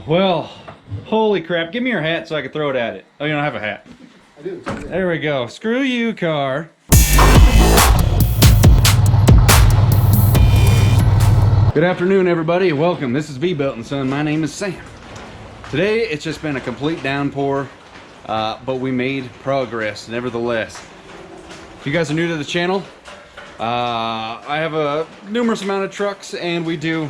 Well, holy crap. Give me your hat so I can throw it at it. Oh, you don't have a hat. I do. There we go. Screw you, car. Good afternoon, everybody. Welcome. This is V-Belt & Son. My name is Sam. Today, it's just been a complete downpour, but we made progress, nevertheless. If you guys are new to the channel, I have a numerous amount of trucks, and we do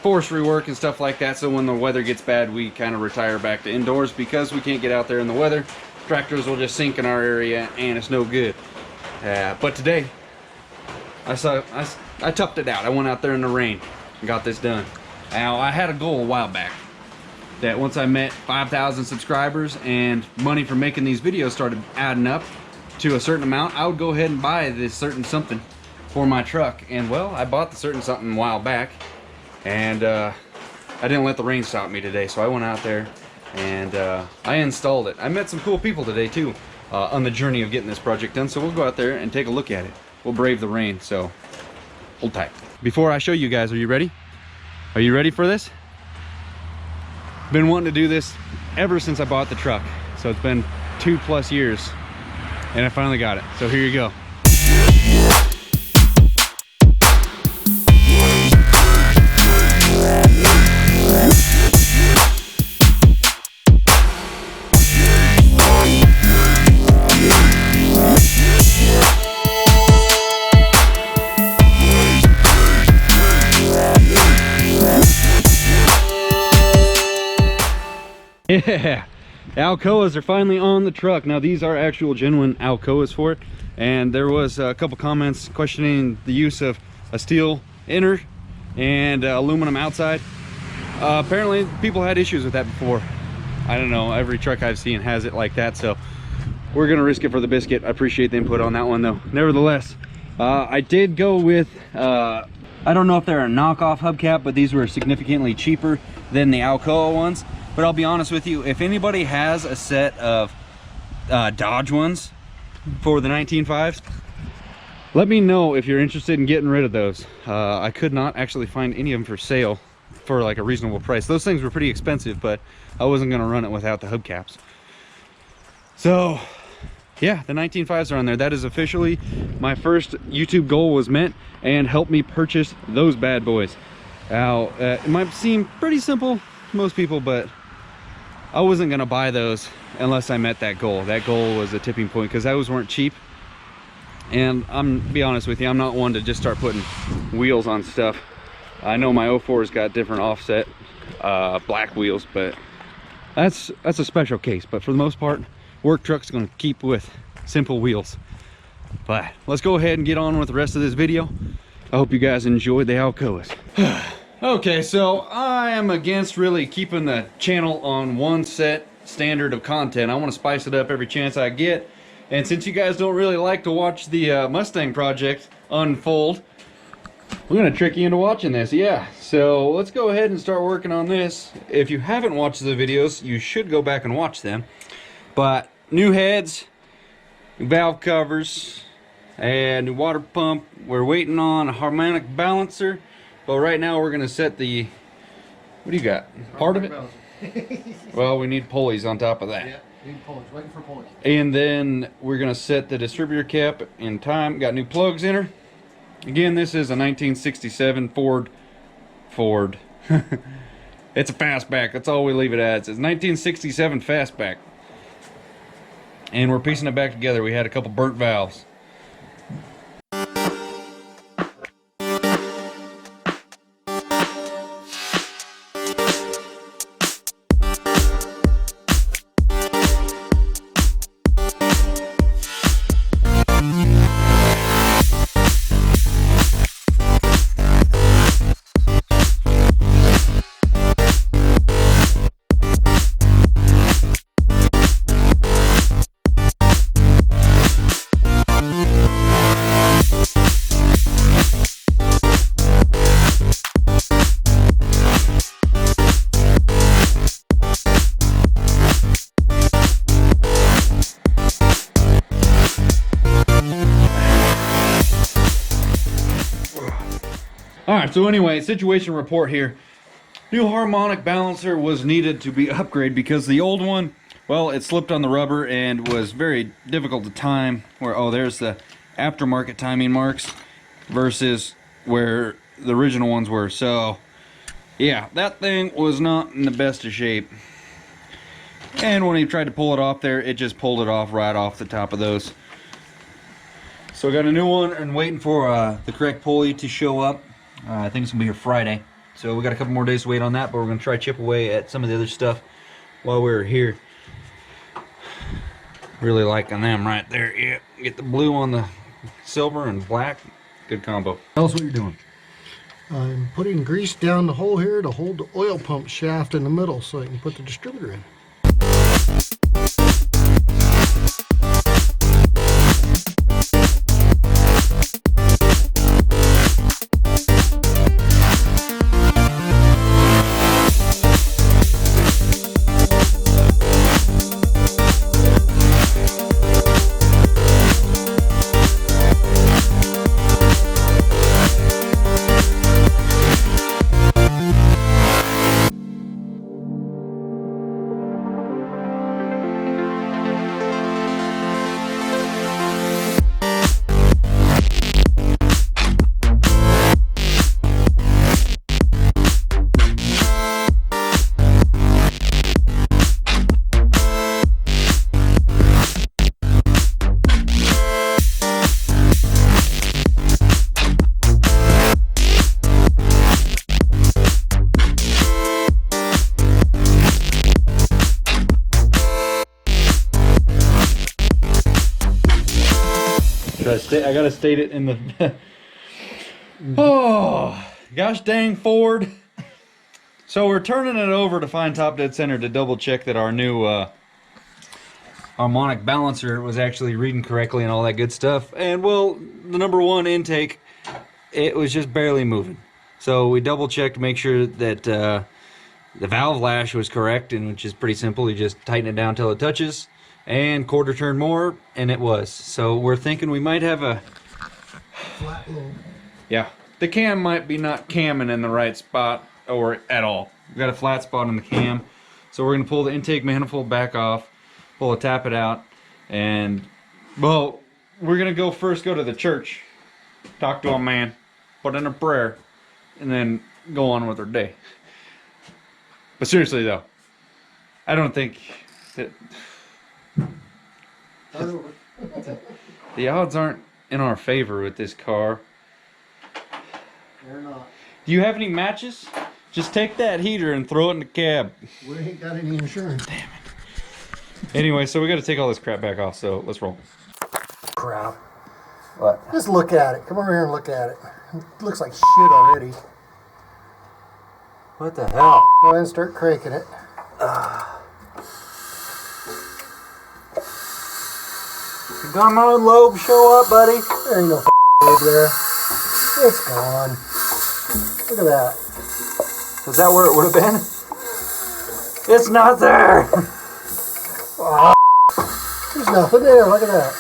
forestry work and stuff like that. So when the weather gets bad, we kind of retire back to indoors because we can't get out there in the weather. Tractors will just sink in our area, and it's no good. But today, I toughed it out. I went out there in the rain and got this done. Now, I had a goal a while back that once I met 5,000 subscribers and money from making these videos started adding up to a certain amount, I would go ahead and buy this certain something for my truck. And well, I bought the certain something a while back, and I didn't let the rain stop me today, so I went out there and I installed it. I met some cool people today too on the journey of getting this project done, so we'll go out there and take a look at it. We'll brave the rain, so hold tight. Before I show you guys, are you ready? Are you ready for this? Been wanting to do this ever since I bought the truck, so it's been 2+ years, and I finally got it. So here you go. Yeah, Alcoas are finally on the truck. Now these are actual genuine Alcoas for it, and there was a couple comments questioning the use of a steel inner and aluminum outside. Apparently people had issues with that before. I don't know, every truck I've seen has it like that, so we're gonna risk it for the biscuit. I appreciate the input on that one though. Nevertheless, I did go with I don't know if they're a knockoff hubcap, but these were significantly cheaper than the Alcoa ones. But I'll be honest with you, if anybody has a set of Dodge ones for the 19.5s, let me know if you're interested in getting rid of those. I could not actually find any of them for sale for like a reasonable price. Those things were pretty expensive, but I wasn't gonna run it without the hubcaps. So yeah, the 19.5s are on there. That is officially my first YouTube goal was met, and helped me purchase those bad boys. Now, it might seem pretty simple to most people, but I wasn't gonna buy those unless I met that goal. That goal was a tipping point because those weren't cheap. And I'm be honest with you, I'm not one to just start putting wheels on stuff. I know my 04's got different offset black wheels, but that's a special case. But for the most part, work truck's gonna keep with simple wheels. But let's go ahead and get on with the rest of this video. I hope you guys enjoyed the Alcoas. Okay, so I am against really keeping the channel on one set standard of content. I want to spice it up every chance I get. And since you guys don't really like to watch the Mustang project unfold, we're going to trick you into watching this. Yeah, so let's go ahead and start working on this. If you haven't watched the videos, you should go back and watch them. But new heads, valve covers, and new water pump. We're waiting on a harmonic balancer. But right now we're going to set the, what do you got? Part of it? Well, we need pulleys on top of that. Yeah, need pulleys. Waiting for pulleys. And then we're going to set the distributor cap in time. Got new plugs in her. Again, this is a 1967 Ford. It's a fastback. That's all we leave it at. It says 1967 fastback. And we're piecing it back together. We had a couple burnt valves. All right, so anyway, situation report here. new harmonic balancer was needed to be upgraded because the old one, well, it slipped on the rubber and was very difficult to time. Where, oh, there's the aftermarket timing marks versus where the original ones were. So yeah, that thing was not in the best of shape. And when he tried to pull it off there, it just pulled it off right off the top of those. So I got a new one and waiting for the correct pulley to show up. I think it's gonna be here Friday. So we got a couple more days to wait on that, but we're gonna try to chip away at some of the other stuff while we're here. Really liking them right there. Yeah, get the blue on the silver and black. Good combo. Tell us what you're doing. I'm putting grease down the hole here to hold the oil pump shaft in the middle so I can put the distributor in. I gotta state it in the oh gosh dang Ford. So we're turning it over to Find Top Dead Center to double check that our new harmonic balancer was actually reading correctly and all that good stuff. And well, the number one intake, it was just barely moving. So we double checked to make sure that the valve lash was correct, and which is pretty simple. You just tighten it down till it touches and quarter turn more, and it was. So we're thinking we might have a Flat lobe. yeah, the cam might be not camming in the right spot or at all. We've got a flat spot on the cam, so we're gonna pull the intake manifold back off, pull it, tap it out, and well, we're gonna go to the church, talk to a man, put in a prayer, and then go on with our day. But seriously though, I don't think that the odds aren't in our favor with this car. They're not. Do you have any matches? Just take that heater and throw it in the cab. We ain't got any insurance. Damn it. Anyway, so we got to take all this crap back off, so let's roll. Crap. What? Just look at it. Come over here and look at it. It looks like shit already. What the hell? Go ahead and start cranking it. Come on, lobe, show up, buddy. There ain't no lobe there. It's gone. Look at that. Is that where it would have been? It's not there. Oh, there's nothing there. Look at that.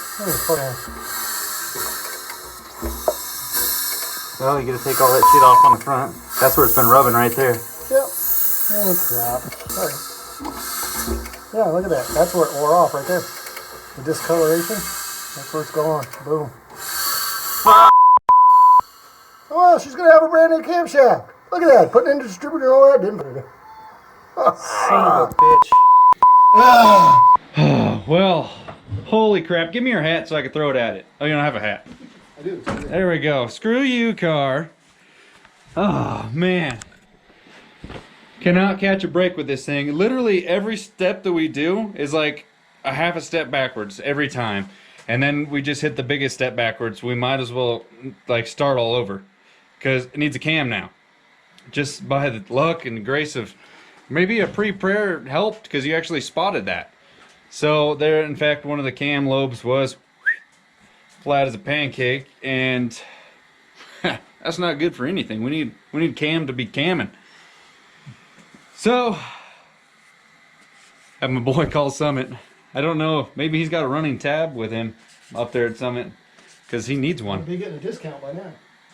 Well, you got to take all that shit off on the front. That's where it's been rubbing right there. Yep. Oh, crap. Sorry. Yeah, look at that. That's where it wore off right there. The discoloration. That's where it's gone. Boom. Oh, well, she's going to have a brand new camshaft. Look at that. Putting in the distributor and all that. Didn't put it in. Son of a bitch. Well, holy crap. Give me your hat so I can throw it at it. Oh, you don't have a hat. I do. There we go. Screw you, car. Oh, man. Cannot catch a break with this thing. Literally every step that we do is like a half a step backwards every time. And then we just hit the biggest step backwards. We might as well like start all over. Because it needs a cam now. Just by the luck and the grace of maybe a pre-prayer helped because you actually spotted that. So there, in fact, one of the cam lobes was flat as a pancake, and that's not good for anything. We need cam to be camming. So have my boy call Summit. I don't know, maybe he's got a running tab with him up there at Summit because he needs one. Be getting a discount by now.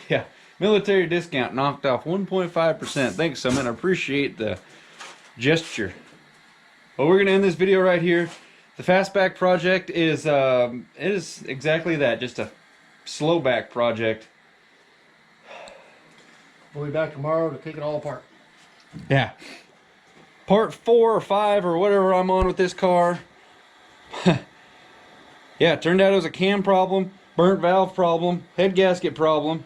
Yeah, Military discount knocked off 1.5%. Thanks, Summit. I appreciate the gesture. Well, we're gonna end this video right here. The Fastback project is it is exactly that, just a slow back project. We'll be back tomorrow to take it all apart. Yeah. Part 4 or 5 or whatever I'm on with this car. Yeah, it turned out it was a cam problem, burnt valve problem, head gasket problem.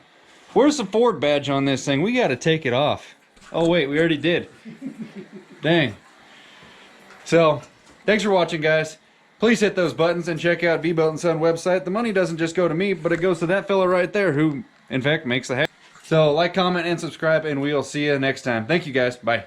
Where's the Ford badge on this thing? We gotta take it off. Oh wait, we already did. Dang. So, thanks for watching, guys. Please hit those buttons and check out V-Boat & Son website. The money doesn't just go to me, but it goes to that fella right there who, in fact, makes the hat. So, like, comment, and subscribe, and we'll see you next time. Thank you, guys. Bye.